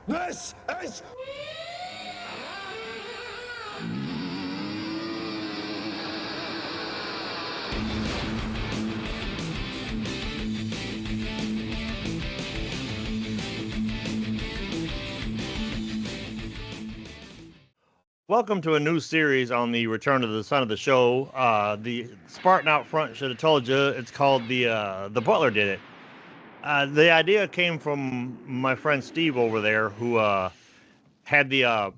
This is... Welcome to a new series on the Return of the Son of the Show. The Spartan out front should have told you it's called the Butler Did It. The idea came from my friend Steve over there, who had the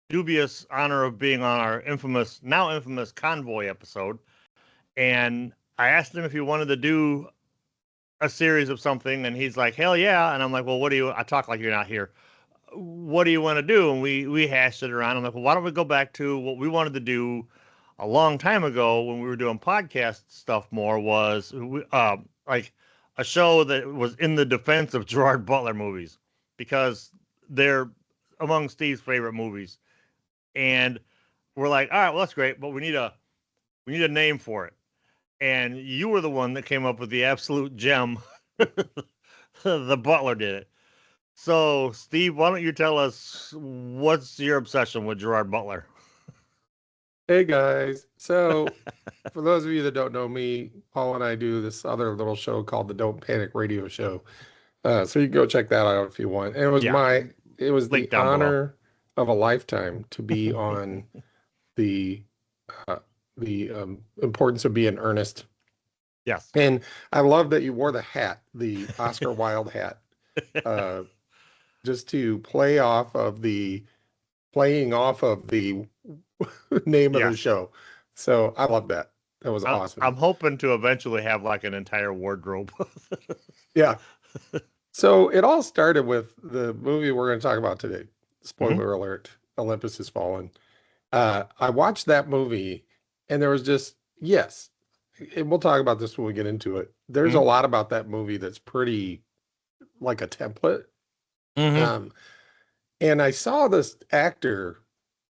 dubious honor of being on our now infamous Convoy episode. And I asked him if he wanted to do a series of something, and he's like, hell yeah. And I'm like, well, I talk like you're not here. What do you want to do? And we hashed it around. I'm like, well, why don't we go back to what we wanted to do a long time ago when we were doing podcast stuff more, was like a show that was in the defense of Gerard Butler movies, because they're among Steve's favorite movies. And we're like, all right, well, that's great, but we need a name for it. And you were the one that came up with the absolute gem. The Butler Did It. So, Steve, why don't you tell us what's your obsession with Gerard Butler? Hey guys. So, for those of you that don't know me, Paul and I do this other little show called the Don't Panic Radio Show. So you can go check that out if you want. And it was Link the down honor of a lifetime to be on the importance of being earnest. Yes. And I love that you wore the hat, the Oscar Wilde hat, just to playing off of the name of the show. So I love that. That was awesome. I'm hoping to eventually have like an entire wardrobe. Yeah. So it all started with the movie we're going to talk about today. Spoiler alert, Olympus Has Fallen. I watched that movie, and there was just, and we'll talk about this when we get into it. There's a lot about that movie that's pretty like a template. And I saw this actor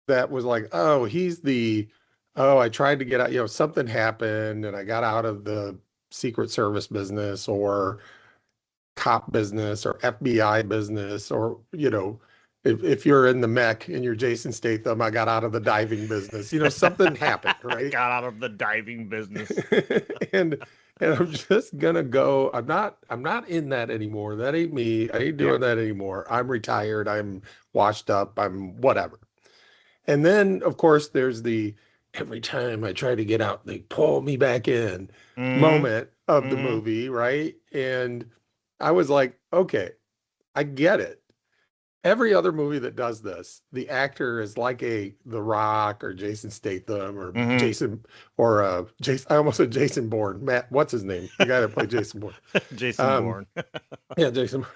that was like, I tried to get out, something happened and I got out of the Secret Service business or cop business or FBI business, or, if you're in the mech and you're Jason Statham, I got out of the diving business, something happened, right? Got out of the diving business. and I'm just gonna go. I'm not in that anymore. That ain't me. I ain't doing that anymore. I'm retired. I'm washed up. I'm whatever. And then, of course, there's the every time I try to get out, they pull me back in moment of the movie, right? And I was like, okay, I get it. Every other movie that does this, the actor is like The Rock or Jason Statham or Jason I almost said Jason Bourne. Matt, what's his name? The guy that played Jason Bourne. Jason Bourne. Yeah, Jason.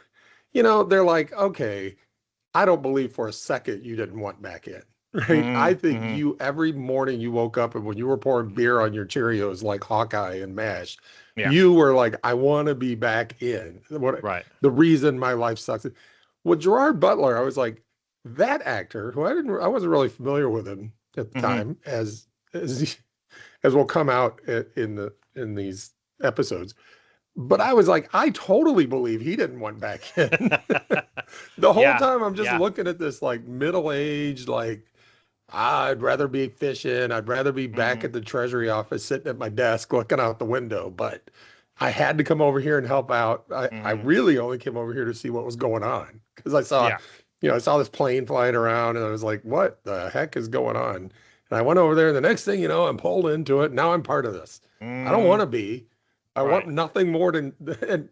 They're like, okay, I don't believe for a second you didn't want back in. Right? I think you, every morning you woke up and when you were pouring beer on your Cheerios like Hawkeye and MASH, you were like, I want to be back in. The reason my life sucks. With Gerard Butler, I was like, that actor who I wasn't really familiar with him at the time, as will come out in these episodes. But I was like, I totally believe he didn't want back in. The whole time I'm just looking at this like middle-aged, like, I'd rather be fishing. I'd rather be back at the Treasury office sitting at my desk looking out the window. But I had to come over here and help out. I really only came over here to see what was going on, because I saw, I saw this plane flying around and I was like, what the heck is going on? And I went over there and the next thing you know, I'm pulled into it. Now I'm part of this. I don't want to be. I want nothing more than,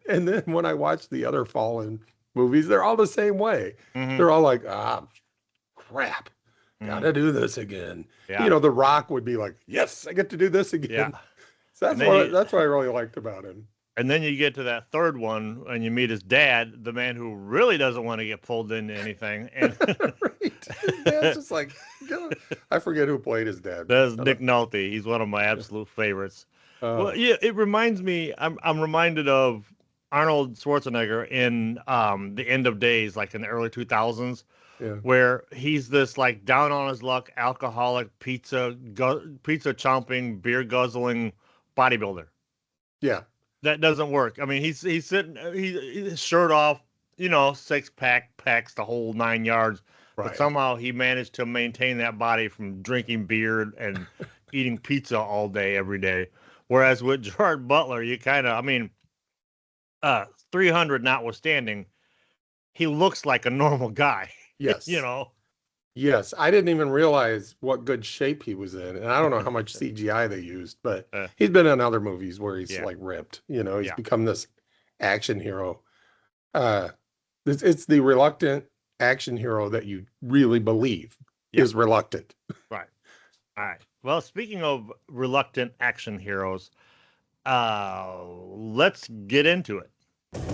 and then when I watch the other Fallen movies, they're all the same way. They're all like, crap, gotta do this again. The Rock would be like, yes, I get to do this again. So that's what I really liked about him. And then you get to that third one and you meet his dad, the man who really doesn't want to get pulled into anything. And right. Dad's just like, I forget who played his dad. That's Nick Nolte. He's one of my absolute favorites. Well, it reminds me, I'm reminded of Arnold Schwarzenegger in The End of Days, like in the early 2000s, where he's this like down on his luck, alcoholic, pizza chomping, beer guzzling bodybuilder. Yeah. That doesn't work. I mean, he's sitting, he's shirt off, six pack packs the whole 9 yards, but Right. somehow he managed to maintain that body from drinking beer and eating pizza all day, every day. Whereas with Gerard Butler, you kind of, I mean, 300 notwithstanding, he looks like a normal guy, you Yes. know? Yes. I didn't even realize what good shape he was in. And I don't know how much CGI they used, but Uh, he's been in other movies where he's yeah, like ripped. He's yeah, become this action hero. Uh, it's the reluctant action hero that you really believe yeah, is reluctant. right. All right. Well, speaking of reluctant action heroes, let's get into it.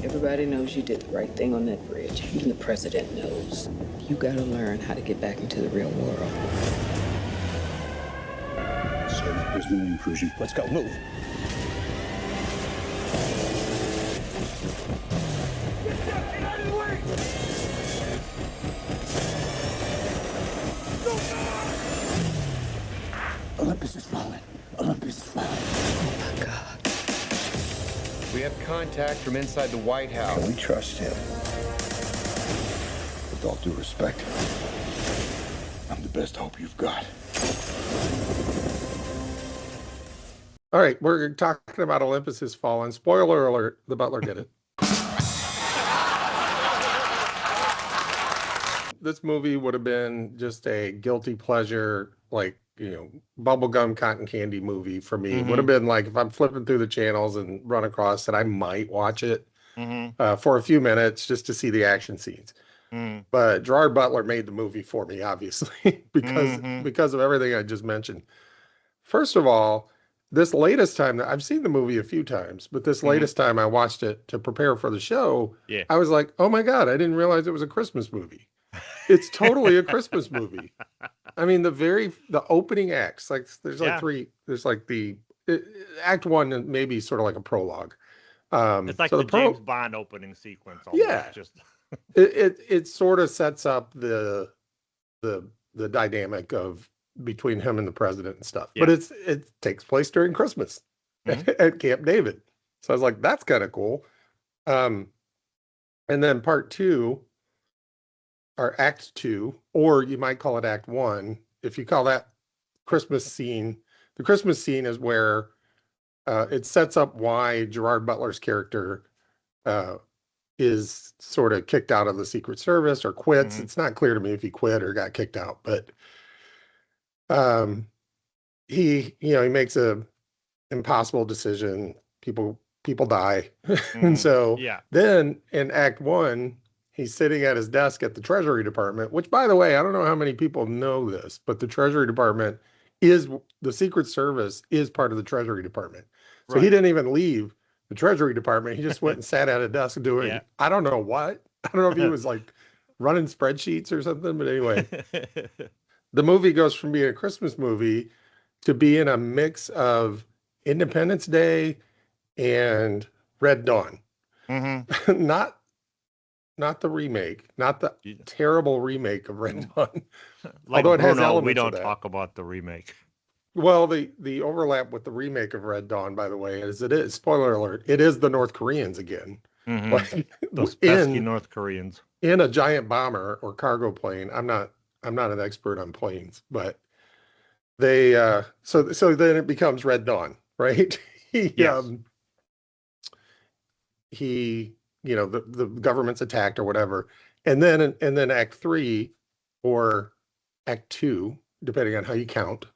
Everybody knows you did the right thing on that bridge. Even the president knows. You gotta learn how to get back into the real world. Sir, there's no intrusion. Let's go. Move. Olympus is falling. Olympus is falling. Oh my God. We have contact from inside the White House. Can we trust him? With all due respect, I'm the best hope you've got. All right. We're talking about Olympus Has Fallen. Spoiler alert, the Butler did it. This movie would have been just a guilty pleasure, like, bubblegum cotton candy movie for me. It would have been like if I'm flipping through the channels and run across it, I might watch it for a few minutes just to see the action scenes. But Gerard Butler made the movie for me, obviously, because of everything I just mentioned. First of all, this latest time that I've seen the movie a few times, but this latest time I watched it to prepare for the show, Yeah. I was like, oh my God, I didn't realize it was a Christmas movie. It's totally a Christmas movie. I mean, the opening acts, like there's like Yeah. three, there's like act one and maybe sort of like a prologue. It's like So the James Bond opening sequence. Almost. Yeah. Just it sort of sets up the dynamic of between him and the president and stuff. Yeah. But it takes place during Christmas at Camp David. So I was like, that's kind of cool. And then part two, or act two, or you might call it act one. If you call that Christmas scene, the Christmas scene is where it sets up why Gerard Butler's character is sort of kicked out of the Secret Service or quits. It's not clear to me if he quit or got kicked out, but he makes a impossible decision. People die. And so then in act one, he's sitting at his desk at the Treasury Department, which, by the way, I don't know how many people know this, but the Treasury Department the Secret Service is part of the Treasury Department. So he didn't even leave the Treasury Department. He just went and sat at a desk doing, I don't know what. I don't know if he was like running spreadsheets or something, but anyway. The movie goes from being a Christmas movie to being a mix of Independence Day and Red Dawn. Not the remake, not the terrible remake of Red Dawn. Like although it has Bruno, elements we don't of that. talk about the remake. Well, the overlap with the remake of Red Dawn, by the way, is spoiler alert, it is the North Koreans again. Like, Those pesky North Koreans in a giant bomber or cargo plane. I'm not an expert on planes, but they so then it becomes Red Dawn, right? He the government's attacked or whatever, and then act three or act two, depending on how you count,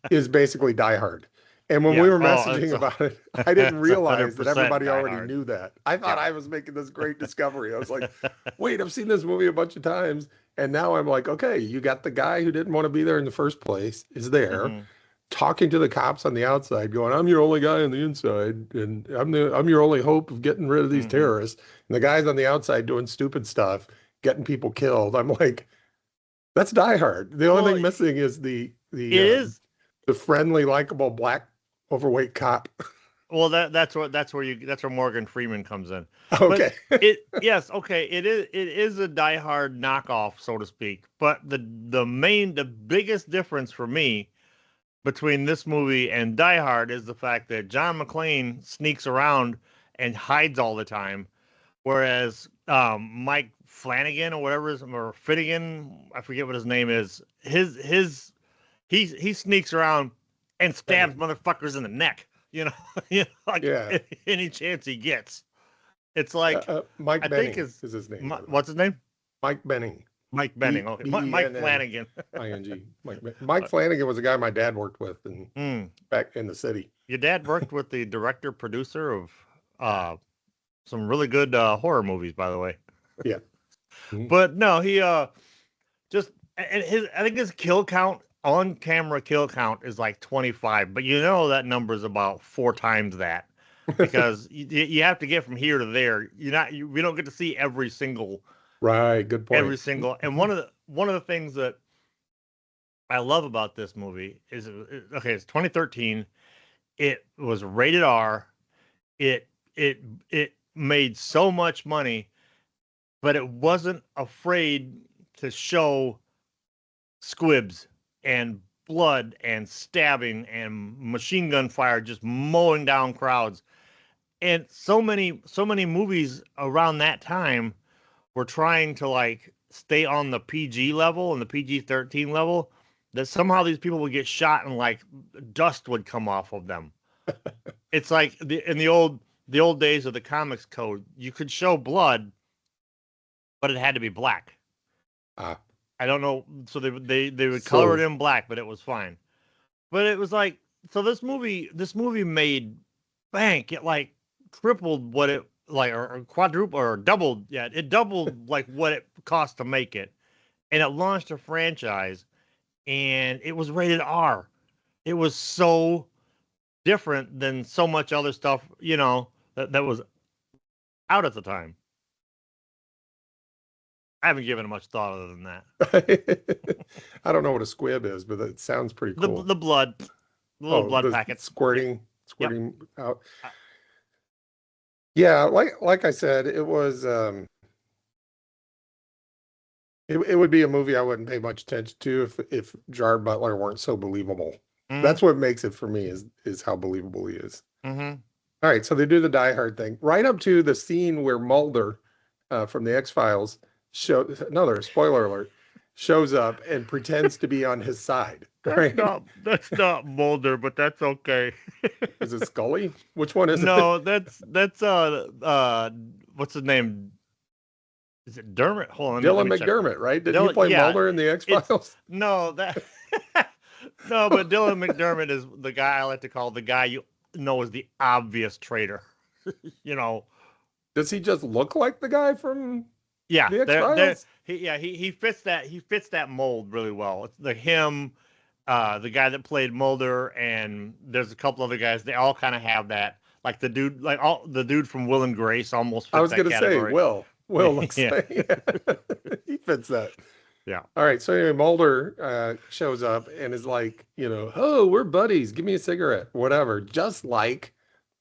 is basically Die Hard. And when we were messaging about it, I didn't realize that everybody already knew that. I thought I was making this great discovery. I was like, wait, I've seen this movie a bunch of times. And now I'm like, okay, you got the guy who didn't want to be there in the first place is there, talking to the cops on the outside, going, I'm your only guy on the inside, and I'm your only hope of getting rid of these terrorists. And the guys on the outside doing stupid stuff, getting people killed. I'm like, that's Die Hard. The only thing missing is the friendly, likable black overweight cop. Well, that's where Morgan Freeman comes in. Okay. But it is a Die Hard knockoff, so to speak. But the biggest difference for me between this movie and Die Hard is the fact that John McClane sneaks around and hides all the time, Whereas Mike Flanagan or whatever is, or Finnegan, I forget what his name is. He sneaks around and stabs motherfuckers in the neck. Like Yeah. any chance he gets. It's like Mike I Benning think is his name. what's his name? Mike Benning. Mike Benning. Okay, Mike Flanagan. ING. Mike Flanagan was a guy my dad worked with back in the city. Your dad worked with the director producer of some really good horror movies, by the way. Yeah. Mm-hmm. But no, he just and I think his kill count on camera kill count is like 25, but that number is about 4 times that because you have to get from here to there. We don't get to see every single. Right, good point. Every single, and one of the things that I love about this movie is it's 2013. It was rated R. It made so much money, but it wasn't afraid to show squibs and blood and stabbing and machine gun fire just mowing down crowds. And so many movies around that time were trying to like stay on the PG level and the PG-13 level, that somehow these people would get shot and like dust would come off of them. It's like in the old days of the comics code, you could show blood, but it had to be black. I don't know. So they would color it in black, but it was fine. But it was like, so this movie made bank. It like tripled what it like, or quadruple or doubled. Yeah, it doubled like what it cost to make it, and it launched a franchise, and it was rated R. It was so different than so much other stuff, that was out at the time. I haven't given it much thought other than that. I don't know what a squib is, but it sounds pretty cool. The blood, the little blood packets squirting out. Yeah, like I said, it was it would be a movie I wouldn't pay much attention to if Gerard Butler weren't so believable. Mm-hmm. That's what makes it for me is how believable he is. Mm-hmm. All right, so they do the Die Hard thing right up to the scene where Mulder from the X-Files another spoiler alert, shows up and pretends to be on his side. Right? That's not Mulder, but that's okay. Is it Scully? Which one is it? No, that's what's his name? Is it Dermot? Hold on, Dylan McDermott, right? Did he play Mulder in the X-Files? No, but Dylan McDermott is the guy I like to call the guy you know is the obvious traitor. Does he just look like the guy from the X-Files? He fits that mold really well. It's the guy that played Mulder, and there's a couple other guys. They all kind of have that, like the dude from Will and Grace almost fits that category. I was going to say Will looks like he fits that. Yeah. All right. So anyway, Mulder shows up and is like, oh, we're buddies. Give me a cigarette, whatever. Just like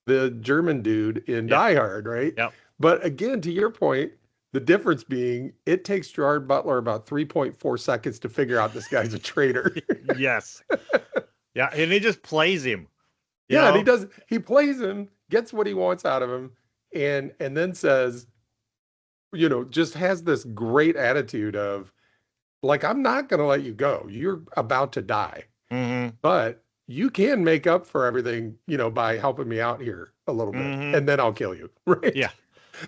the German dude in Die Hard, right? Yep. But again, to your point, the difference being it takes Gerard Butler about 3.4 seconds to figure out this guy's a traitor. Yes. Yeah. And he just plays him. And he does. He plays him, gets what he wants out of him, and then says, just has this great attitude of, like, I'm not going to let you go. You're about to die. Mm-hmm. But you can make up for everything, by helping me out here a little bit. Mm-hmm. And then I'll kill you. Right? Yeah.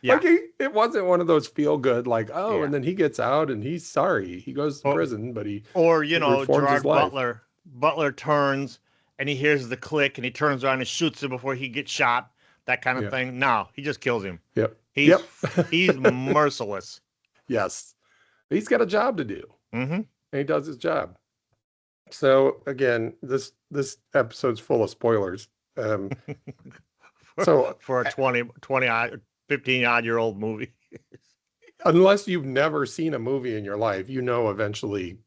Like it wasn't one of those feel good, like, and then he gets out and he's sorry. He goes to prison, but Gerard Butler turns and he hears the click and he turns around and shoots him before he gets shot. That kind of thing. No, he just kills him. Yep. He's merciless. Yes. He's got a job to do. Mm-hmm. And he does his job. So again, this episode's full of spoilers. For a 15-odd-year-old movie. Unless you've never seen a movie in your life, eventually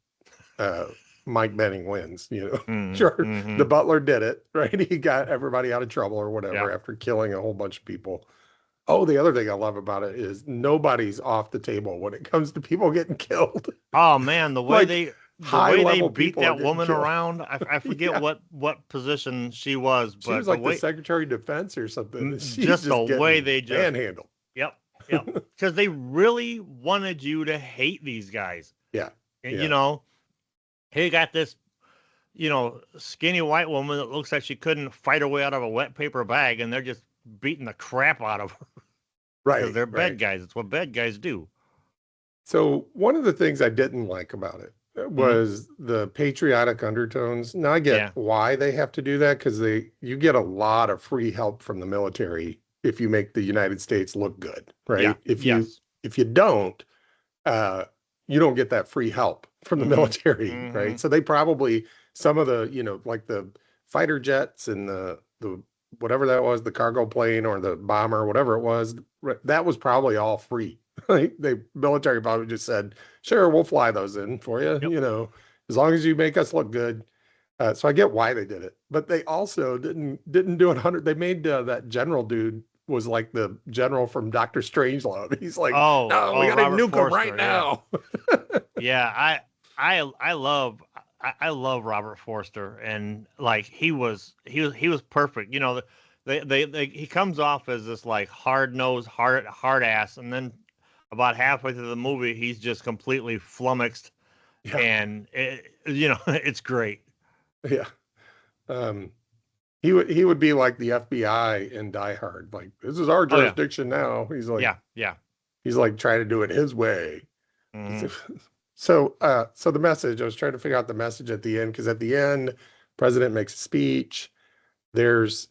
Mike Benning wins. Sure, the Butler did it, right? He got everybody out of trouble or whatever after killing a whole bunch of people. Oh, the other thing I love about it is nobody's off the table when it comes to people getting killed. Oh man, the way they beat that woman killed. Around, I forget what position she was, but she was like the Secretary of Defense or something. Just the way they just manhandled. Yep. Yeah, because they really wanted you to hate these guys. Yeah. You know, he got this, skinny white woman that looks like she couldn't fight her way out of a wet paper bag, and they're just beating the crap out of her because Right. they're Right. bad guys. It's what bad guys do. So one of the things I didn't like about it was the patriotic undertones. Now I get why they have to do that, because you get a lot of free help from the military if you make the United States look good, right? Yeah. If you don't, you don't get that free help from the military, right? So they probably, some of the, like the fighter jets and the whatever that was, the cargo plane or the bomber, whatever it was, that was probably all free. The military probably just said, sure, we'll fly those in for you, as long as you make us look good. So I get why they did it, but they also didn't do it 100. They made that general dude was like the general from Dr. Strangelove. He's like, no, we gotta Robert nuke him Forster, right now. Yeah, I love Robert Forster, and like he was perfect. He comes off as this like hard-nosed, hard ass, and then about halfway through the movie, he's just completely flummoxed, and it's great. Yeah. He would be like the FBI in Die Hard. Like, this is our jurisdiction now. He's like, he's like trying to do it his way. So the message, I was trying to figure out the message at the end, because at the end, president makes a speech. There's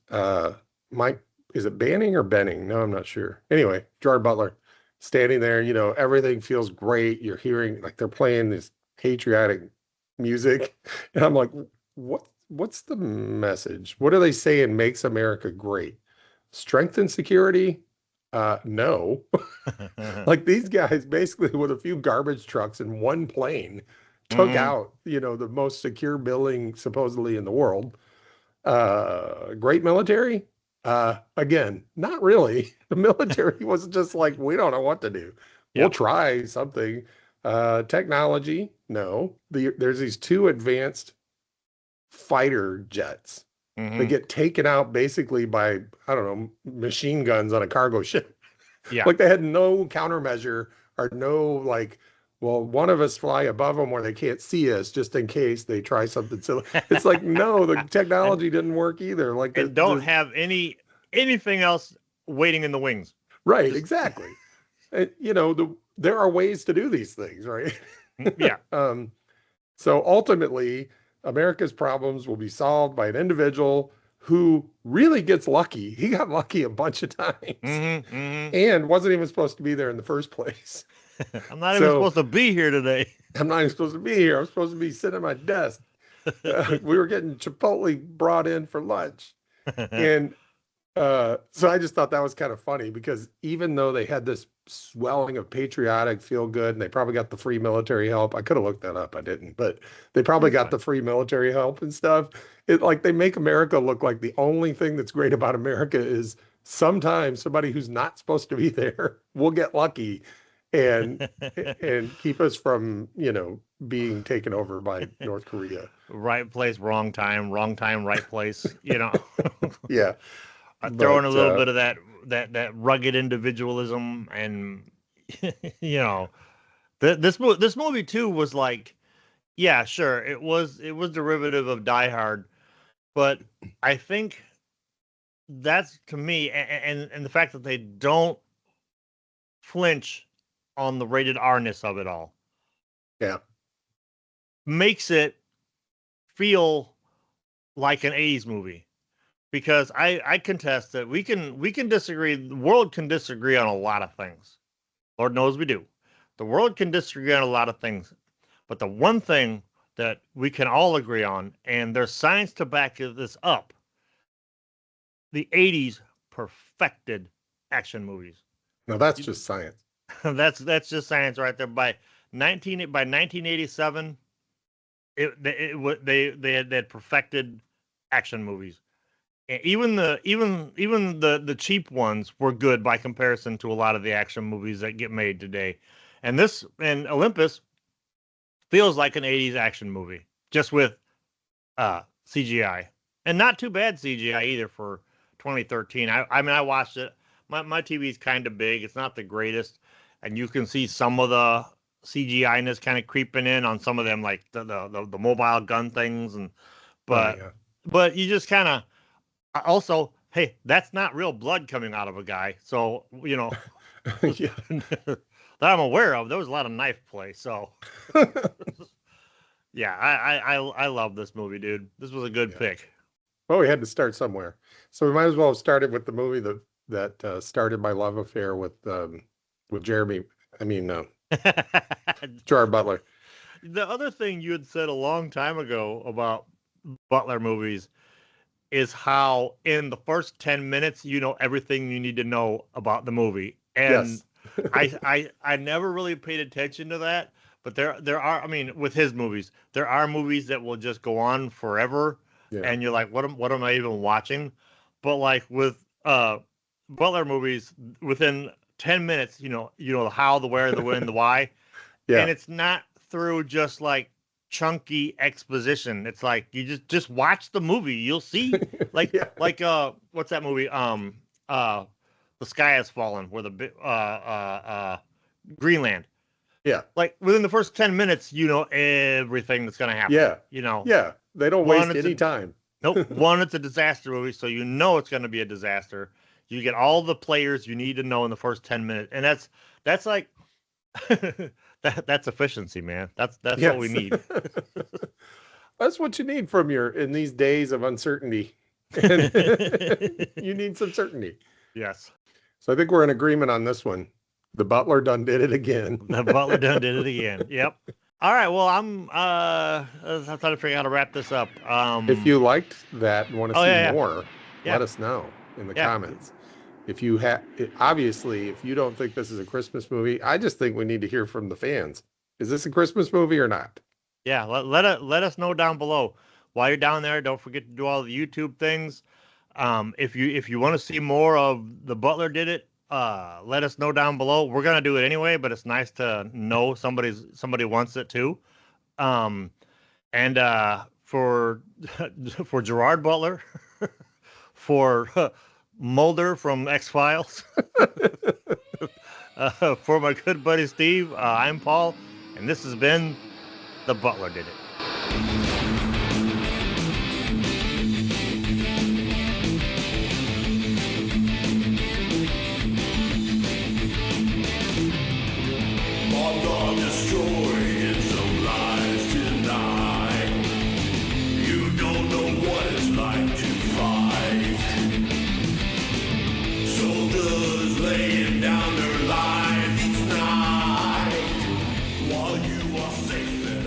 Mike, is it Banning or Benning? No, I'm not sure. Anyway, Gerard Butler standing there, everything feels great. You're hearing, like, they're playing this patriotic music. And I'm like, what's the message? What are they saying makes America great? Strength and security? No. Like, these guys basically with a few garbage trucks and one plane took out, the most secure building supposedly in the world. Great military? Again, not really. The military was just like, we don't know what to do. We'll try something. Technology? No. There's these two advanced fighter jets. They get taken out basically by, I don't know, machine guns on a cargo ship. Yeah. Like, they had no countermeasure or no, like, well, one of us fly above them where they can't see us just in case they try something silly. It's like, no, the technology didn't work either. Like, they don't have anything else waiting in the wings. Right, exactly. There are ways to do these things, right? Yeah. So ultimately, America's problems will be solved by an individual who really gets lucky. He got lucky a bunch of times and wasn't even supposed to be there in the first place. I'm not even supposed to be here today. I'm not even supposed to be here. I'm supposed to be sitting at my desk. We were getting Chipotle brought in for lunch. And so I just thought that was kind of funny, because even though they had this swelling of patriotic feel good, and they probably got the free military help. I could have looked that up. I didn't, but they probably got the free military help and stuff. They make America look like the only thing that's great about America is sometimes somebody who's not supposed to be there will get lucky and keep us from, being taken over by North Korea. Right place, wrong time, right place, Yeah. Throwing a little bit of that rugged individualism, and this movie too was like, yeah, sure, it was derivative of Die Hard, but I think that's, to me, and the fact that they don't flinch on the rated R-ness of it all, makes it feel like an 80s movie. Because I contest that we can disagree. The world can disagree on a lot of things. Lord knows we do. The world can disagree on a lot of things. But the one thing that we can all agree on, and there's science to back this up, the 80s perfected action movies. No, that's just science. That's just science right there. By 1987, they had perfected action movies. Even the cheap ones were good by comparison to a lot of the action movies that get made today. And Olympus feels like an 80s action movie, just with CGI. And not too bad CGI either for 2013. I mean, I watched it. my TV is kind of big. It's not the greatest, and you can see some of the CGI-ness kind of creeping in on some of them, like the mobile gun things, and but yeah. but you just kind of also, hey, that's not real blood coming out of a guy, so Yeah. that I'm aware of. There was a lot of knife play, so yeah, I love this movie, dude. This was a good Yeah. pick. Well, we had to start somewhere, so we might as well have started with the movie that started my love affair with Jeremy. I mean, Gerard Butler. The other thing you had said a long time ago about Butler movies is how in the first 10 minutes you know everything you need to know about the movie. And Yes. I never really paid attention to that, but there are, I mean, with his movies, there are movies that will just go on forever Yeah. and you're like, what am I even watching? But like with Butler movies, within 10 minutes, you know the how, the where, the when, the why. Yeah. And it's not through just like chunky exposition. It's like you just watch the movie. You'll see like Yeah. what's that movie? The Sky Has Fallen, where Greenland. Yeah. Like within the first 10 minutes, you know everything that's gonna happen. Yeah. You know. Yeah. They don't One, waste any time. Nope. One, it's a disaster movie, so you know it's gonna be a disaster. You get all the players you need to know in the first 10 minutes, and that's like that's efficiency, man. That's what we need. That's what you need from in these days of uncertainty. You need some certainty. Yes. So I think we're in agreement on this one. The Butler done did it again. The Butler done did it again. Yep. All right. Well, I'm trying to figure out how to wrap this up. If you liked that and want to see more, Yeah. let us know in the comments. If you obviously, if you don't think this is a Christmas movie, I just think we need to hear from the fans. Is this a Christmas movie or not? Yeah, let us know down below. While you're down there, don't forget to do all the YouTube things. If you want to see more of The Butler Did It, let us know down below. We're gonna do it anyway, but it's nice to know somebody wants it too. And for Gerard Butler, for Mulder from X-Files, for my good buddy Steve, I'm Paul, and this has been The Butler Did It. I'm gonna destroy some lives tonight. You don't know what it's like to fight. Soldiers laying down their lives each night while you are safe and